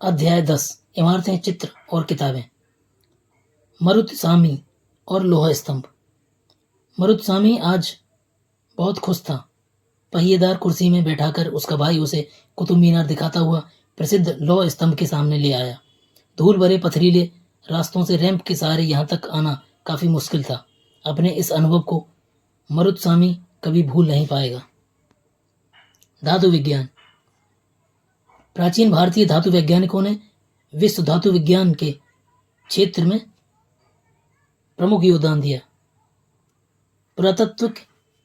अध्याय 10 इमारतें, चित्र और किताबें। मरुतसामी और लोहा स्तंभ। मरुतसामी आज बहुत खुश था। पहिएदार कुर्सी में बैठाकर उसका भाई उसे कुतुब मीनार दिखाता हुआ प्रसिद्ध लोह स्तंभ के सामने ले आया। धूल भरे पथरीले रास्तों से रैंप के सहारे यहाँ तक आना काफी मुश्किल था। अपने इस अनुभव को मरुतसामी कभी भूल नहीं पाएगा। धातु विज्ञान। प्राचीन भारतीय धातु वैज्ञानिकों ने विश्व धातु विज्ञान के क्षेत्र में प्रमुख योगदान दिया। पुरातत्व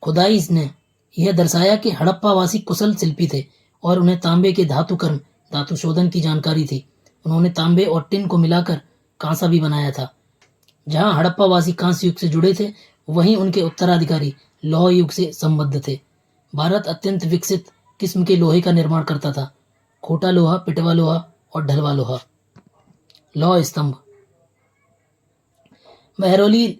खुदाई ने यह दर्शाया कि हड़प्पावासी कुशल शिल्पी थे और उन्हें तांबे के धातुकर्म धातु शोधन की जानकारी थी। उन्होंने तांबे और टिन को मिलाकर कांसा भी बनाया था। जहां हड़प्पावासी कांस्य युग से जुड़े थे, वहीं उनके उत्तराधिकारी लौह युग से संबद्ध थे। भारत अत्यंत विकसित किस्म के लोहे का निर्माण करता था। खोटा लोहा, पिटवा लोहा और ढलवा लोहा। लौह स्तंभ। महरौली,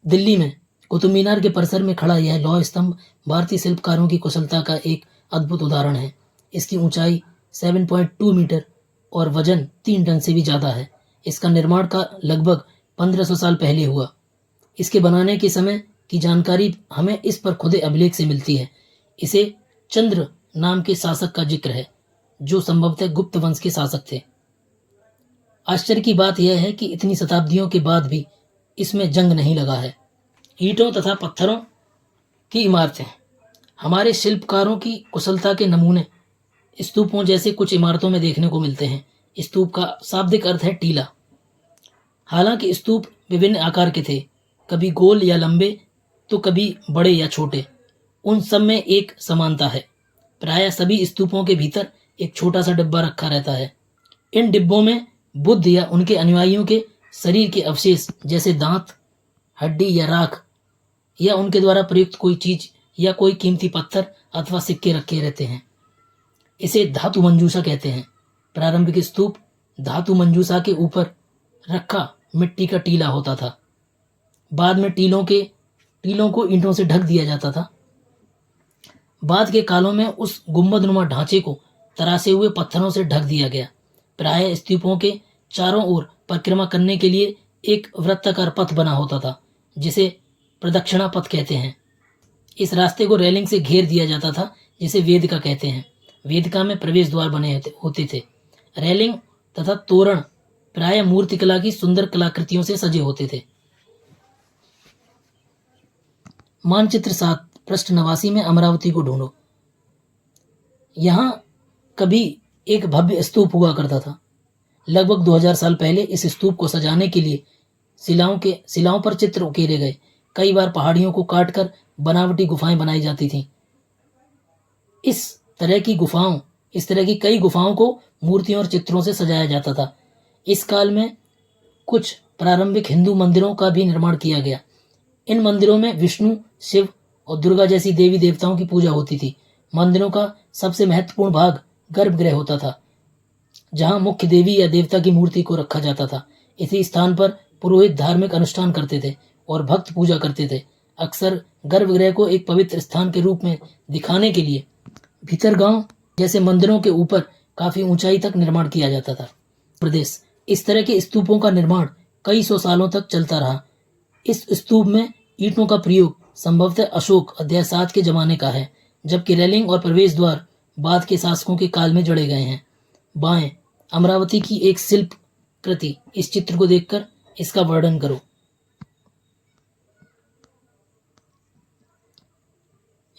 दिल्ली में कुतुब मीनार के परिसर में खड़ा यह लौह स्तंभ भारतीय शिल्पकारों की कुशलता का एक अद्भुत उदाहरण है। इसकी ऊंचाई 7.2 मीटर और वजन 3 टन से भी ज्यादा है। इसका निर्माण का लगभग 1500 साल पहले हुआ। इसके बनाने के समय की जानकारी हमें इस पर खुदे अभिलेख से मिलती है। इसे चंद्र नाम के शासक का जिक्र है, जो संभवतः गुप्त वंश के शासक थे। आश्चर्य की बात यह है कि इतनी शताब्दियों के बाद भी इसमें जंग नहीं लगा है। ईंटों तथा पत्थरों की इमारतें। हमारे शिल्पकारों की कुशलता के नमूने स्तूपों जैसे कुछ इमारतों में देखने को मिलते हैं। स्तूप का शाब्दिक अर्थ है टीला। हालांकि स्तूप विभिन्न आकार के थे, कभी गोल या लंबे तो कभी बड़े या छोटे। उन सब में एक समानता है। प्रायः सभी स्तूपों के भीतर एक छोटा सा डिब्बा रखा रहता है। इन डिब्बों में बुद्ध या उनके अनुयायियों के शरीर के अवशेष जैसे दांत, हड्डी या राख, या उनके द्वारा प्रयुक्त कोई चीज या कोई कीमती पत्थर अथवा सिक्के रखे रहते हैं। इसे धातु मंजूषा कहते हैं। प्रारंभिक स्तूप धातु मंजूषा के ऊपर रखा मिट्टी का टीला होता था। बाद में टीलों को ईंटों से ढक दिया जाता था। बाद के कालों में उस गुंबदनुमा ढांचे को तरासे हुए पत्थरों से ढक दिया गया। प्रायः स्तूपों के चारों ओर परिक्रमा करने के लिए एक वृत्ताकार पथ बना होता था, जिसे प्रदक्षिणा पथ कहते हैं। इस रास्ते को रेलिंग से घेर दिया जाता था, जिसे वेदिका कहते हैं। वेदिका में प्रवेश द्वार बने होते थे। रेलिंग तथा तोरण प्रायः मूर्तिकला की सुंदर कलाकृतियों से सजे होते थे। मानचित्र 7 पृष्ठ 89 में अमरावती को ढूंढो। यहाँ कभी एक भव्य स्तूप हुआ करता था। लगभग 2000 साल पहले इस स्तूप को सजाने के लिए शिलाओं पर चित्र उकेरे गए। कई बार पहाड़ियों को काटकर बनावटी गुफाएं बनाई जाती थीं। इस तरह की कई गुफाओं को मूर्तियों और चित्रों से सजाया जाता था। इस काल में कुछ प्रारंभिक हिंदू मंदिरों का भी निर्माण किया गया। इन मंदिरों में विष्णु, शिव और दुर्गा जैसी देवी देवताओं की पूजा होती थी। मंदिरों का सबसे महत्वपूर्ण भाग गर्भगृह होता था, जहां मुख्य देवी या देवता की मूर्ति को रखा जाता था। इसी स्थान पर पुरोहित धार्मिक अनुष्ठान करते थे और भक्त पूजा करते थे। अक्सर गर्भगृह को एक पवित्र स्थान के रूप में दिखाने के लिए भीतरगांव जैसे मंदिरों के ऊपर काफी ऊंचाई तक निर्माण किया जाता था। प्रदेश इस तरह के स्तूपों का निर्माण कई सौ सालों तक चलता रहा। इस स्तूप में ईंटों का प्रयोग संभवतः अशोक अध्याय 7 के जमाने का है, जबकि रेलिंग और प्रवेश द्वार बाद के शासकों के काल में जड़े गए हैं। बाएं, अमरावती की एक शिल्प कृति। इस चित्र को देखकर इसका वर्णन करो।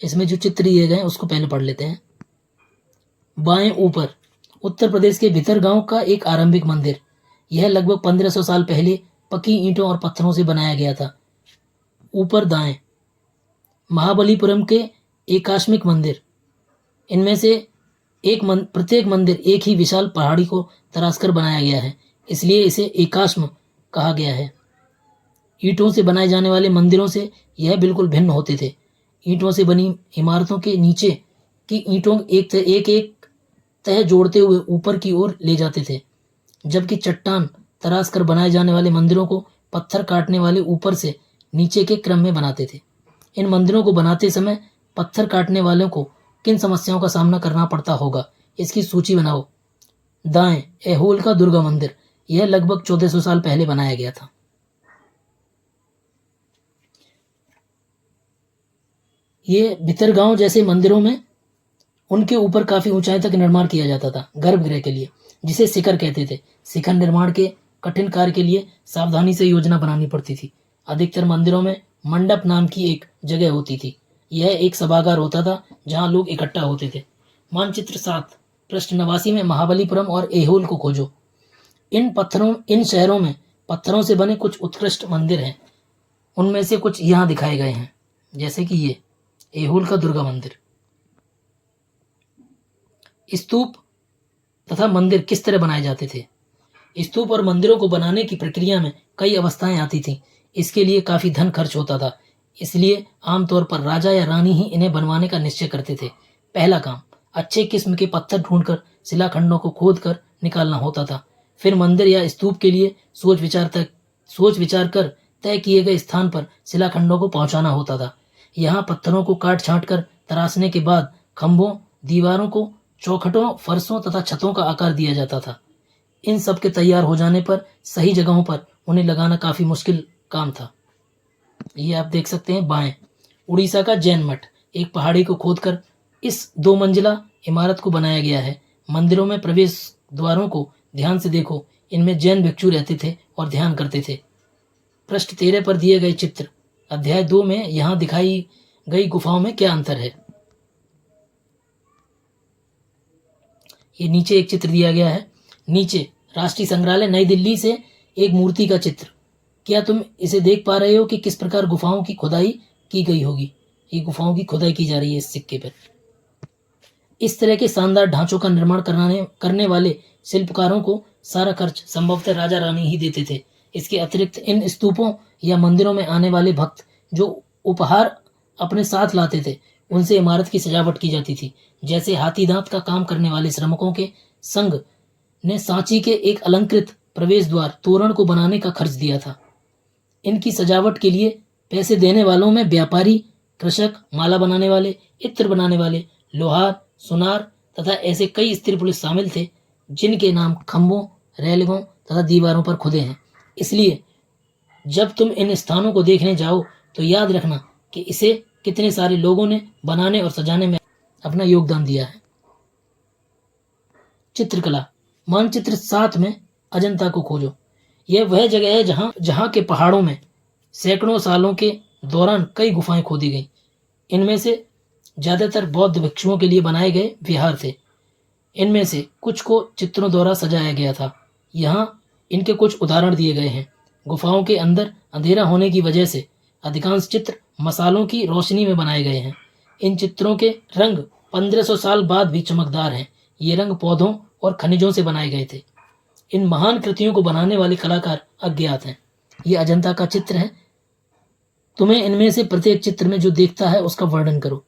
इसमें जो चित्र दिए गए हैं उसको पहले पढ़ लेते हैं। बाएं ऊपर, उत्तर प्रदेश के भीतरगांव का एक आरंभिक मंदिर। यह लगभग 1500 साल पहले पक्की ईंटों और पत्थरों से बनाया गया था। ऊपर दाएं, महाबलीपुरम के एकाश्मिक मंदिर। इनमें से प्रत्येक मंदिर एक ही विशाल पहाड़ी को तराशकर बनाया गया है, इसलिए इसे एकाश्म कहा गया है। ईंटों से बनाए जाने वाले मंदिरों से यह बिल्कुल भिन्न होते थे। ईंटों से बनी इमारतों के नीचे की ईंटों एक तह जोड़ते हुए ऊपर की ओर ले जाते थे, जबकि चट्टान तराश कर बनाए जाने वाले मंदिरों को पत्थर काटने वाले ऊपर से नीचे के क्रम में बनाते थे। इन मंदिरों को बनाते समय पत्थर काटने वालों को किन समस्याओं का सामना करना पड़ता होगा, इसकी सूची बनाओ। दाएं ऐहोल का दुर्गा मंदिर, यह लगभग 1400 साल पहले बनाया गया था। ये भितरगांव जैसे मंदिरों में उनके ऊपर काफी ऊंचाई तक निर्माण किया जाता था गर्भगृह के लिए, जिसे शिखर कहते थे। शिखर निर्माण के कठिन कार्य के लिए सावधानी से योजना बनानी पड़ती थी। अधिकतर मंदिरों में मंडप नाम की एक जगह होती थी। यह एक सभागार होता था जहां लोग इकट्ठा होते थे। मानचित्र 7 पृष्ठ 89 में महाबलीपुरम और ऐहोल को खोजो। इन शहरों में पत्थरों से बने कुछ उत्कृष्ट मंदिर हैं। उनमें से कुछ यहाँ दिखाए गए हैं, जैसे कि ये ऐहोल का दुर्गा मंदिर। स्तूप तथा मंदिर किस तरह बनाए जाते थे? स्तूप और मंदिरों को बनाने की प्रक्रिया में कई अवस्थाएं आती थीं। इसके लिए काफी धन खर्च होता था, इसलिए आमतौर पर राजा या रानी ही इन्हें बनवाने का निश्चय करते थे। पहला काम, अच्छे किस्म के पत्थर ढूंढकर शिलाखंडों को खोद कर निकालना होता था। फिर मंदिर या स्तूप के लिए सोच विचार कर तय किए गए स्थान पर शिलाखंडों को पहुंचाना होता था। यहाँ पत्थरों को काट छांट कर तराशने के बाद खंभों, दीवारों को चौखटों, फर्शों तथा छतों का आकार दिया जाता था। इन सब के तैयार हो जाने पर सही जगहों पर उन्हें लगाना काफी मुश्किल काम था। ये आप देख सकते हैं बाएं, उड़ीसा का जैन मठ, एक पहाड़ी को खोदकर इस 2 मंजिला इमारत को बनाया गया है। मंदिरों में प्रवेश द्वारों को ध्यान से देखो, इनमें जैन भिक्षु रहते थे और ध्यान करते थे। पृष्ठ 13 पर दिए गए चित्र, अध्याय 2 में यहाँ दिखाई गई गुफाओं में क्या अंतर है? ये नीचे एक चित्र दिया गया है। नीचे राष्ट्रीय संग्रहालय नई दिल्ली से एक मूर्ति का चित्र। क्या तुम इसे देख पा रहे हो कि किस प्रकार गुफाओं की खुदाई की गई होगी? ये गुफाओं की खुदाई की जा रही है इस सिक्के पर। इस तरह के शानदार ढांचों का निर्माण करने वाले शिल्पकारों को सारा खर्च संभवतः राजा रानी ही देते थे। इसके अतिरिक्त इन स्तूपों या मंदिरों में आने वाले भक्त जो उपहार अपने साथ लाते थे, उनसे इमारत की सजावट की जाती थी। जैसे हाथी दांत का काम करने वाले श्रमिकों के संघ ने सांची के एक अलंकृत प्रवेश द्वार तोरण को बनाने का खर्च दिया था। इनकी सजावट के लिए पैसे देने वालों में व्यापारी, कृषक, माला बनाने वाले, इत्र बनाने वाले, लोहार, सुनार तथा ऐसे कई स्त्री पुरुष शामिल थे जिनके नाम खंभों, रेलिंगों तथा दीवारों पर खुदे हैं। इसलिए जब तुम इन स्थानों को देखने जाओ तो याद रखना कि इसे कितने सारे लोगों ने बनाने और सजाने में अपना योगदान दिया है। चित्रकला, मानचित्र 7 में अजंता को खोजो। यह वह जगह है जहां के पहाड़ों में सैकड़ों सालों के दौरान कई गुफाएं खोदी गई। इनमें से ज्यादातर बौद्ध भिक्षुओं के लिए बनाए गए विहार थे। इनमें से कुछ को चित्रों द्वारा सजाया गया था। यहाँ इनके कुछ उदाहरण दिए गए हैं। गुफाओं के अंदर अंधेरा होने की वजह से अधिकांश चित्र मसालों की रोशनी में बनाए गए हैं। इन चित्रों के रंग 1500 साल बाद भी चमकदार हैं। ये रंग पौधों और खनिजों से बनाए गए थे। इन महान कृतियों को बनाने वाले कलाकार अज्ञात हैं। ये अजंता का चित्र है। तुम्हें इनमें से प्रत्येक चित्र में जो देखता है उसका वर्णन करो।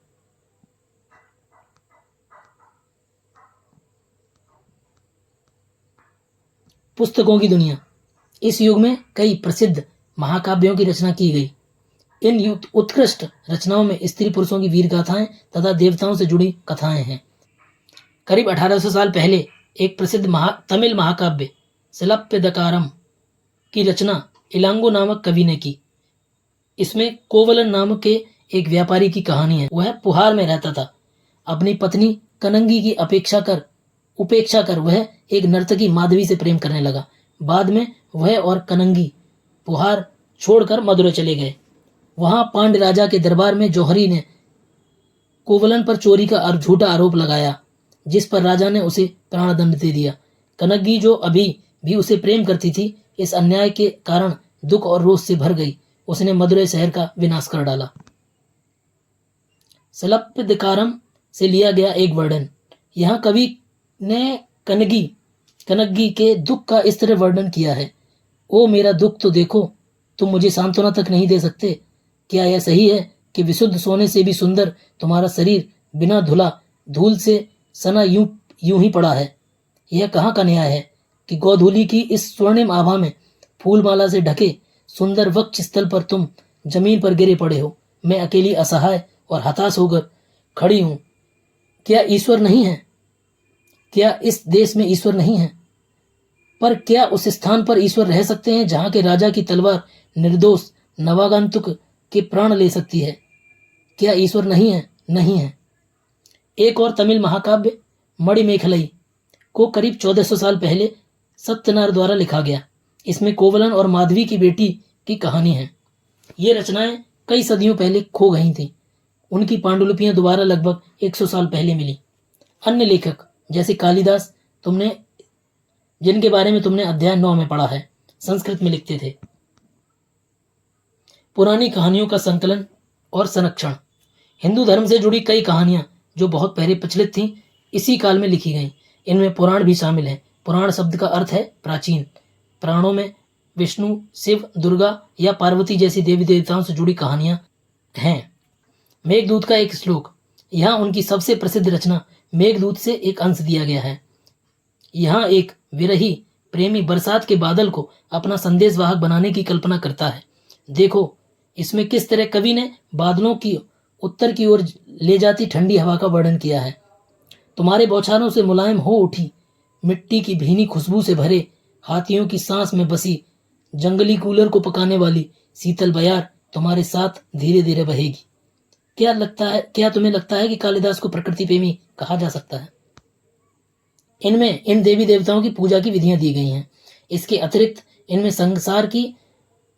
पुस्तकों की दुनिया। इस युग में कई प्रसिद्ध महाकाव्यों की रचना की गई। इन उत्कृष्ट रचनाओं में स्त्री पुरुषों की वीर गाथाएं तथा देवताओं से जुड़ी कथाएं हैं। करीब 1800 साल पहले एक प्रसिद्ध तमिल महाकाव्य शिलप्पदिकारम की रचना इलांगो नामक कवि ने की। इसमें कोवलन नामक के एक व्यापारी की कहानी है। वह पुहार में रहता था। अपनी पत्नी कनंगी की उपेक्षा कर वह एक नर्तकी माधवी से प्रेम करने लगा। बाद में वह और कनंगी पुहार छोड़कर मदुरै चले गए। वहां पांड्य राजा के दरबार में जौहरी ने कोवलन पर चोरी का झूठा आरोप लगाया, जिस पर राजा ने उसे प्राणदंड दे दिया। कनंगी, जो अभी भी उसे प्रेम करती थी, इस अन्याय के कारण दुख और रोष से भर गई। उसने मदुरै शहर का विनाश कर डाला। शिलप्पदिकारम से लिया गया एक वर्णन। यहाँ कवि ने कनंगी के दुख का इस तरह वर्णन किया है। ओ मेरा दुख तो देखो, तुम मुझे सांत्वना तक नहीं दे सकते। क्या यह सही है कि विशुद्ध सोने से भी सुंदर तुम्हारा शरीर बिना धूल से सना यूं ही पड़ा है? यह कहाँ का न्याय है कि गोधूली की इस स्वर्णिम आभा में फूलमाला से ढके सुंदर वक्ष स्थल पर तुम जमीन पर गिरे पड़े हो। मैं अकेली असहाय और हताश होकर खड़ी हूं। क्या ईश्वर नहीं है? क्या इस देश में ईश्वर नहीं है? पर क्या उस स्थान पर ईश्वर रह सकते हैं जहां के राजा की तलवार निर्दोष नवागंतुक के प्राण ले सकती है? क्या ईश्वर नहीं है? नहीं है। एक और तमिल महाकाव्य मणिमेखलई को करीब 1400 साल पहले सत्यनार द्वारा लिखा गया। इसमें कोवलन और माधवी की बेटी की कहानी है। ये रचनाएं कई सदियों पहले खो गई थीं। उनकी पांडुलिपियां दोबारा लगभग 100 साल पहले मिली। अन्य लेखक जैसे कालिदास, जिनके बारे में तुमने अध्याय 9 में पढ़ा है, संस्कृत में लिखते थे। पुरानी कहानियों का संकलन और संरक्षण। हिंदू धर्म से जुड़ी कई कहानियां जो बहुत पहले प्रचलित थीं, इसी काल में लिखी गईं। इनमें पुराण भी शामिल है। पुराण शब्द का अर्थ है प्राचीन। पुराणों में विष्णु, शिव, दुर्गा या पार्वती जैसी देवी देवताओं से जुड़ी कहानियां हैं। मेघदूत का एक श्लोक। यहाँ उनकी सबसे प्रसिद्ध रचना मेघदूत से एक अंश दिया गया है। यहाँ एक विरही प्रेमी बरसात के बादल को अपना संदेशवाहक बनाने की कल्पना करता है। देखो इसमें किस तरह कवि ने बादलों की उत्तर की ओर ले जाती ठंडी हवा का वर्णन किया है। तुम्हारे बौछारों से मुलायम हो उठी मिट्टी की भीनी खुशबू से भरे हाथियों की सांस में बसी जंगली कूलर को पकाने वाली शीतल बयार तुम्हारे साथ धीरे धीरे बहेगी। क्या तुम्हें लगता है कि कालिदास को प्रकृति प्रेमी कहा जा सकता है? इनमें इन देवी देवताओं की पूजा की विधियां दी गई हैं। इसके अतिरिक्त इनमें संसार की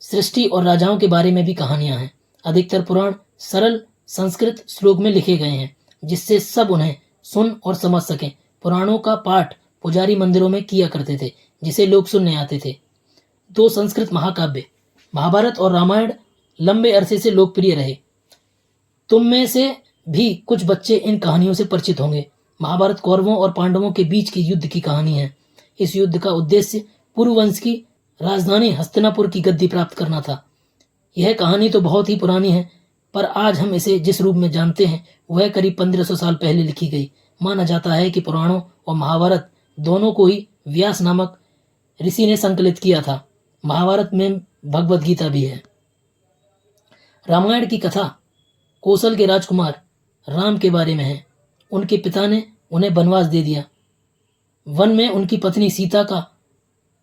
सृष्टि और राजाओं के बारे में भी कहानियां हैं। अधिकतर पुराण सरल संस्कृत श्लोक में लिखे गए हैं, जिससे सब उन्हें सुन और समझ सकें। पुराणों का पाठ पुजारी मंदिरों में किया करते थे, जिसे लोग सुनने आते थे। 2 संस्कृत महाकाव्य महाभारत और रामायण लंबे अरसे से लोकप्रिय रहे। तुम में से भी कुछ बच्चे इन कहानियों से परिचित होंगे। महाभारत कौरवों और पांडवों के बीच की युद्ध की कहानी है। इस युद्ध का उद्देश्य पुरुवंश की राजधानी हस्तिनापुर की गद्दी प्राप्त करना था। यह कहानी तो बहुत ही पुरानी है, पर आज हम इसे जिस रूप में जानते हैं वह करीब 1500 साल पहले लिखी गई। माना जाता है कि पुराणों और महाभारत दोनों को ही व्यास नामक ऋषि ने संकलित किया था। महाभारत में भगवद गीता भी है। रामायण की कथा कौशल के राजकुमार राम के बारे में है। उनके पिता ने उन्हें वनवास दे दिया। वन में उनकी पत्नी सीता का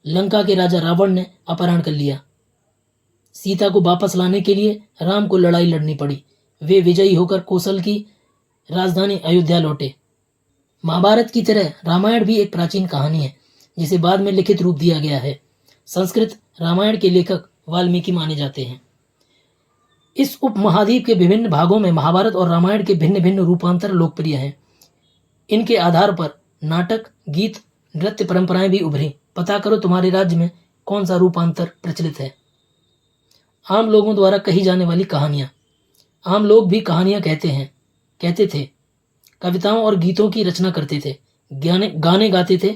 लंका के राजा रावण ने अपहरण कर लिया। सीता को वापस लाने के लिए राम को लड़ाई लड़नी पड़ी। वे विजयी होकर कौशल की राजधानी अयोध्या लौटे। महाभारत की तरह रामायण भी एक प्राचीन कहानी है, जिसे बाद में लिखित रूप दिया गया है। संस्कृत रामायण के लेखक वाल्मीकि माने जाते हैं। इस उपमहाद्वीप के विभिन्न भागों में महाभारत और रामायण के भिन्न भिन्न रूपांतर लोकप्रिय हैं। इनके आधार पर नाटक, गीत, नृत्य परंपराएं भी उभरी। पता करो तुम्हारे राज्य में कौन सा रूपांतर प्रचलित है। आम लोगों द्वारा कही जाने वाली कहानियां। आम लोग भी कहानियां कहते थे, कविताओं और गीतों की रचना करते थे, गाने गाते थे,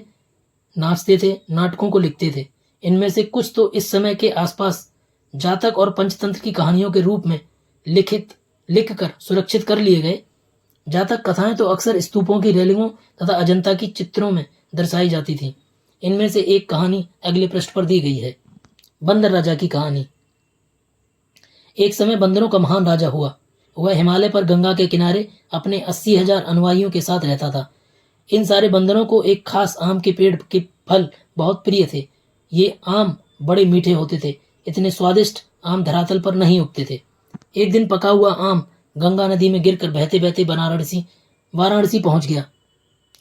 नाचते थे, नाटकों को लिखते थे। इनमें से कुछ तो इस समय के आसपास जातक और पंचतंत्र की कहानियों के रूप में लिखकर सुरक्षित कर लिए गए। जातक कथाएं तो अक्सर स्तूपों की रेलिंगों तथा अजंता की चित्रों में दर्शाई जाती थीं। इनमें से एक कहानी अगले पृष्ठ पर दी गई है। बंदर राजा की कहानी। एक समय बंदरों का महान राजा हुआ। वह हिमालय पर गंगा के किनारे अपने 80,000 अनुयायियों के साथ रहता था। इन सारे बंदरों को एक खास आम के पेड़ के फल बहुत प्रिय थे। ये आम बड़े मीठे होते थे। इतने स्वादिष्ट आम धरातल पर नहीं उगते थे। एक दिन पका हुआ आम गंगा नदी में गिरकर बहते बहते वाराणसी पहुंच गया।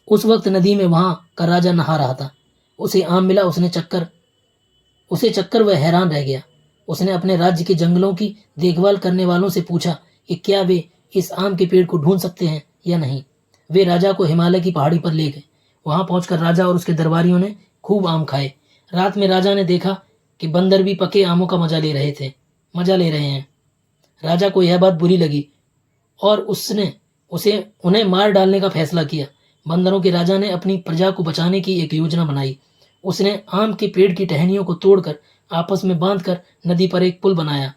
उस वक्त नदी में वहां का राजा नहा रहा था। उसे आम मिला। उसे चक्कर वह हैरान रह गया। उसने अपने राज्य के जंगलों की देखभाल करने वालों से पूछा कि क्या वे इस आम के पेड़ को ढूंढ सकते हैं या नहीं। वे राजा को हिमालय की पहाड़ी पर ले गए। वहां पहुंचकर राजा और उसके दरबारियों ने खूब आम खाए। रात में राजा ने देखा कि बंदर भी पके आमों का मजा ले रहे हैं। राजा को यह बात बुरी लगी और उसने उन्हें मार डालने का फैसला किया। बंदरों के राजा ने अपनी प्रजा को बचाने की एक योजना बनाई। उसने आम के पेड़ की टहनियों को तोड़कर आपस में बांधकर नदी पर एक पुल बनाया।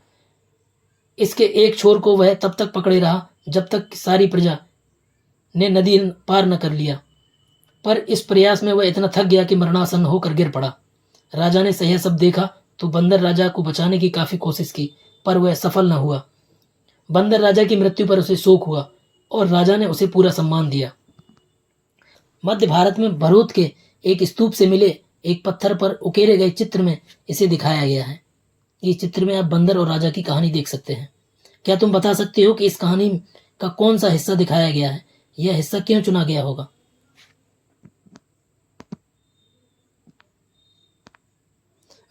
इसके एक छोर को वह तब तक पकड़े रहा जब तक सारी प्रजा ने नदी पार न कर लिया। पर इस प्रयास में वह इतना थक गया कि मरणासन्न होकर गिर पड़ा। राजा ने यह सब देखा तो बंदर राजा को बचाने की काफी कोशिश की, पर वह सफल न हुआ। बंदर राजा की मृत्यु पर उसे शोक हुआ और राजा ने उसे पूरा सम्मान दिया। मध्य भारत में भरूच के एक स्तूप से मिले एक पत्थर पर उकेरे गए चित्र में इसे दिखाया गया है। इस चित्र में आप बंदर और राजा की कहानी देख सकते हैं। क्या तुम बता सकते हो कि इस कहानी का कौन सा हिस्सा दिखाया गया है? यह हिस्सा क्यों चुना गया होगा?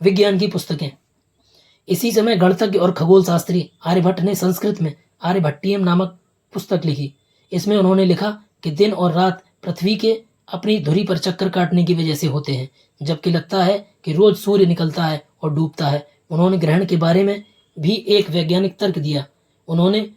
विज्ञान की पुस्तकें। इसी समय गणितज्ञ और खगोल शास्त्री आर्यभट्ट ने संस्कृत में आर्यभट्टियम नामक पुस्तक लिखी। इसमें उन्होंने लिखा कि दिन और रात पृथ्वी के अपनी धुरी पर चक्कर काटने की वजह से होते हैं, जबकि लगता है कि रोज सूर्य निकलता है और डूबता है। उन्होंने ग्रहण के बारे में भी एक वैज्ञानिक तर्क दिया। उन्होंने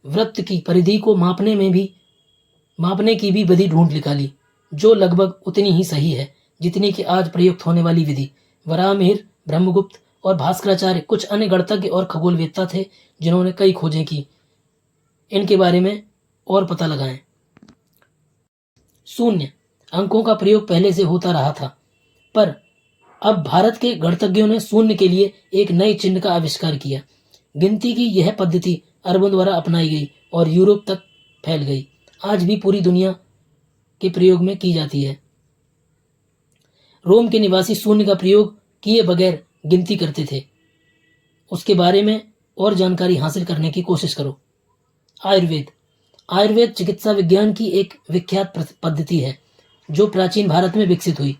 वृत्त की परिधि को मापने की भी विधि ढूंढ निकाली, जो लगभग उतनी ही सही है जितनी कि आज प्रयुक्त होने वाली विधि। वराहमिहिर, ब्रह्मगुप्त और भास्कराचार्य कुछ अन्य गणितज्ञ और खगोलवेत्ता थे जिन्होंने कई खोजें की। इनके बारे में और पता लगाएं। शून्य अंकों का प्रयोग पहले से होता रहा था, पर अब भारत के गणितज्ञों ने शून्य के लिए एक नए चिन्ह का आविष्कार किया। गिनती की यह पद्धति अरबों द्वारा अपनाई गई और यूरोप तक फैल गई। आज भी पूरी दुनिया के प्रयोग में की जाती है। रोम के निवासी शून्य का प्रयोग किए बगैर गिनती करते थे। उसके बारे में और जानकारी हासिल करने की कोशिश करो। आयुर्वेद चिकित्सा विज्ञान की एक विख्यात पद्धति है जो प्राचीन भारत में विकसित हुई।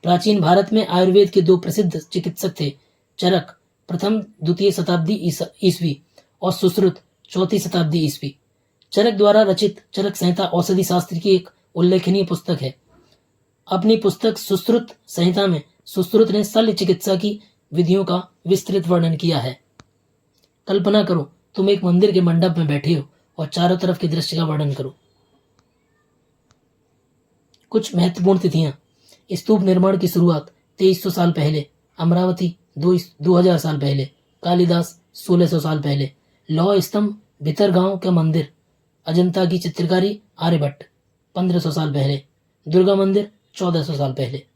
प्राचीन भारत में आयुर्वेद के दो प्रसिद्ध चिकित्सक थे, चरक प्रथम द्वितीय शताब्दी ईस्वी और सुश्रुत चौथी शताब्दी ईस्वी। चरक द्वारा रचित चरक संहिता औषधि शास्त्र की एक उल्लेखनीय पुस्तक है। अपनी पुस्तक सुश्रुत संहिता में सुश्रुत ने शल्य चिकित्सा की विधियों का विस्तृत वर्णन किया है। कल्पना करो तुम एक मंदिर के मंडप में बैठे हो और चारों तरफ के दृश्य का वर्णन करो। कुछ महत्वपूर्ण तिथियां। स्तूप निर्माण की शुरुआत 2300 साल पहले, अमरावती 2000 साल पहले, कालिदास 1600 साल पहले, लौह स्तंभ भितरगांव का मंदिर, अजंता की चित्रकारी आर्यभट्ट 1500 साल पहले, दुर्गा मंदिर 1400 साल पहले।